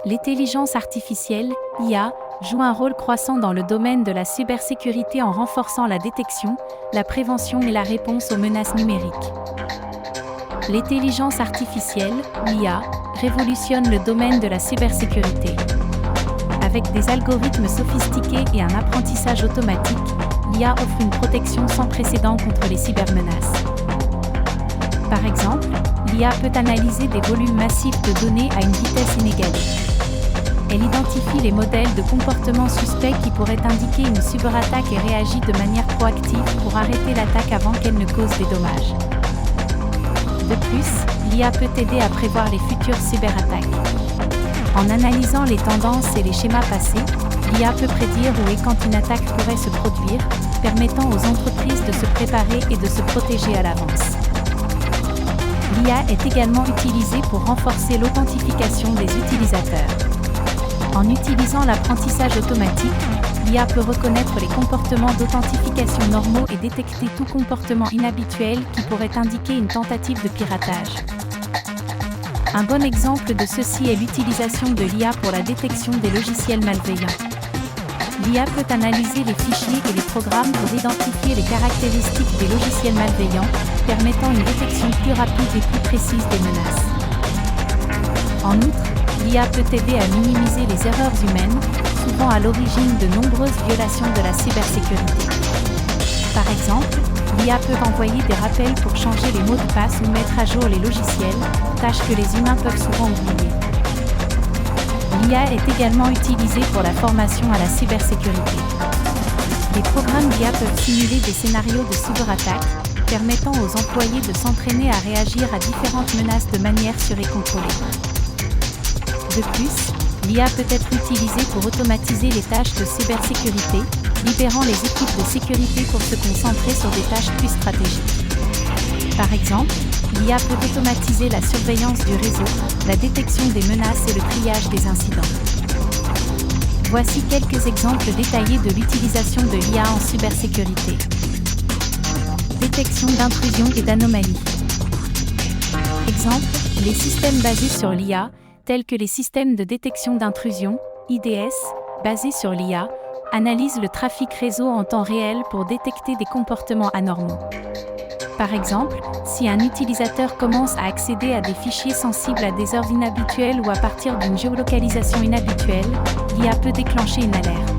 L'intelligence artificielle, IA, joue un rôle croissant dans le domaine de la cybersécurité en renforçant la détection, la prévention et la réponse aux menaces numériques. L'intelligence artificielle, l'IA, révolutionne le domaine de la cybersécurité. Avec des algorithmes sophistiqués et un apprentissage automatique, l'IA offre une protection sans précédent contre les cybermenaces. Par exemple, l'IA peut analyser des volumes massifs de données à une vitesse inégalée. Elle identifie les modèles de comportement suspects qui pourraient indiquer une cyberattaque et réagit de manière proactive pour arrêter l'attaque avant qu'elle ne cause des dommages. De plus, l'IA peut aider à prévoir les futures cyberattaques. En analysant les tendances et les schémas passés, l'IA peut prédire où et quand une attaque pourrait se produire, permettant aux entreprises de se préparer et de se protéger à l'avance. L'IA est également utilisée pour renforcer l'authentification des utilisateurs. En utilisant l'apprentissage automatique, l'IA peut reconnaître les comportements d'authentification normaux et détecter tout comportement inhabituel qui pourrait indiquer une tentative de piratage. Un bon exemple de ceci est l'utilisation de l'IA pour la détection des logiciels malveillants. L'IA peut analyser les fichiers et les programmes pour identifier les caractéristiques des logiciels malveillants, permettant une détection plus rapide et plus précise des menaces. En outre, l'IA peut aider à minimiser les erreurs humaines, souvent à l'origine de nombreuses violations de la cybersécurité. Par exemple, l'IA peut envoyer des rappels pour changer les mots de passe ou mettre à jour les logiciels, tâches que les humains peuvent souvent oublier. L'IA est également utilisée pour la formation à la cybersécurité. Les programmes d'IA peuvent simuler des scénarios de cyberattaque, permettant aux employés de s'entraîner à réagir à différentes menaces de manière sûre et contrôlée. De plus, l'IA peut être utilisée pour automatiser les tâches de cybersécurité, libérant les équipes de sécurité pour se concentrer sur des tâches plus stratégiques. Par exemple, l'IA peut automatiser la surveillance du réseau, la détection des menaces et le triage des incidents. Voici quelques exemples détaillés de l'utilisation de l'IA en cybersécurité. Détection d'intrusions et d'anomalies. Exemple, les systèmes basés sur l'IA, tels que les systèmes de détection d'intrusion, IDS, basés sur l'IA, analysent le trafic réseau en temps réel pour détecter des comportements anormaux. Par exemple, si un utilisateur commence à accéder à des fichiers sensibles à des heures inhabituelles ou à partir d'une géolocalisation inhabituelle, l'IA peut déclencher une alerte.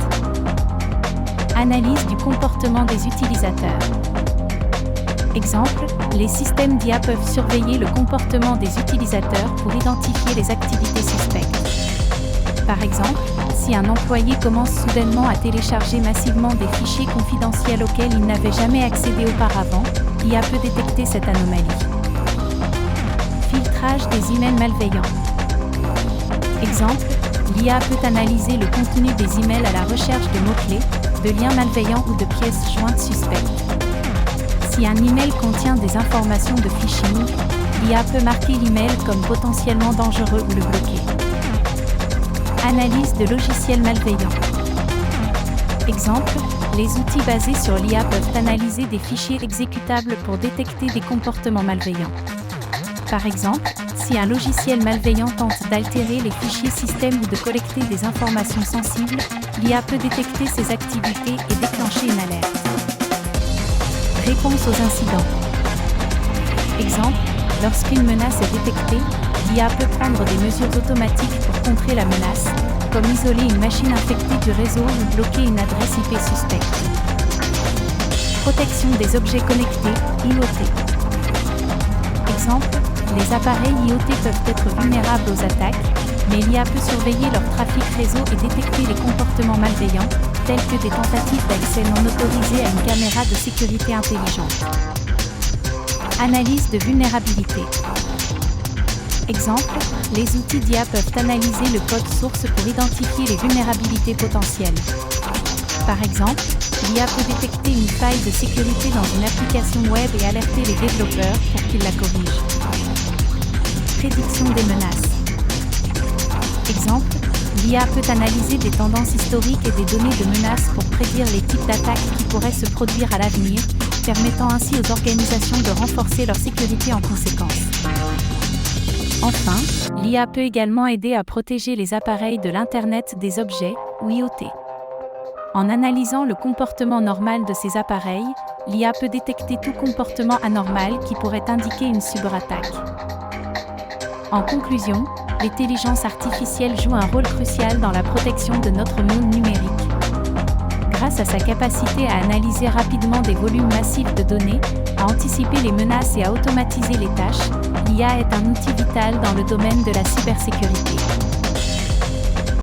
Analyse du comportement des utilisateurs. Exemple, les systèmes d'IA peuvent surveiller le comportement des utilisateurs pour identifier les activités suspectes. Par exemple, si un employé commence soudainement à télécharger massivement des fichiers confidentiels auxquels il n'avait jamais accédé auparavant, l'IA peut détecter cette anomalie. Filtrage des emails malveillants. Exemple, l'IA peut analyser le contenu des emails à la recherche de mots-clés, de liens malveillants ou de pièces jointes suspectes. Si un email contient des informations de phishing, l'IA peut marquer l'email comme potentiellement dangereux ou le bloquer. Analyse de logiciels malveillants. Exemple, les outils basés sur l'IA peuvent analyser des fichiers exécutables pour détecter des comportements malveillants. Par exemple, si un logiciel malveillant tente d'altérer les fichiers système ou de collecter des informations sensibles, l'IA peut détecter ces activités et déclencher une alerte. Réponse aux incidents. Exemple, lorsqu'une menace est détectée, l'IA peut prendre des mesures automatiques pour contrer la menace, comme isoler une machine infectée du réseau ou bloquer une adresse IP suspecte. Protection des objets connectés, IoT. Exemple, les appareils IoT peuvent être vulnérables aux attaques, mais l'IA peut surveiller leur trafic réseau et détecter les comportements malveillants, tels que des tentatives d'accès non autorisé à une caméra de sécurité intelligente. Analyse de vulnérabilité. Exemple, les outils d'IA peuvent analyser le code source pour identifier les vulnérabilités potentielles. Par exemple, l'IA peut détecter une faille de sécurité dans une application web et alerter les développeurs pour qu'ils la corrigent. Prédiction des menaces. Exemple, l'IA peut analyser des tendances historiques et des données de menaces pour prédire les types d'attaques qui pourraient se produire à l'avenir, permettant ainsi aux organisations de renforcer leur sécurité en conséquence. Enfin, l'IA peut également aider à protéger les appareils de l'Internet des objets, ou IoT. En analysant le comportement normal de ces appareils, l'IA peut détecter tout comportement anormal qui pourrait indiquer une cyberattaque. En conclusion, l'intelligence artificielle joue un rôle crucial dans la protection de notre monde numérique. Grâce à sa capacité à analyser rapidement des volumes massifs de données, à anticiper les menaces et à automatiser les tâches, l'IA est un outil vital dans le domaine de la cybersécurité.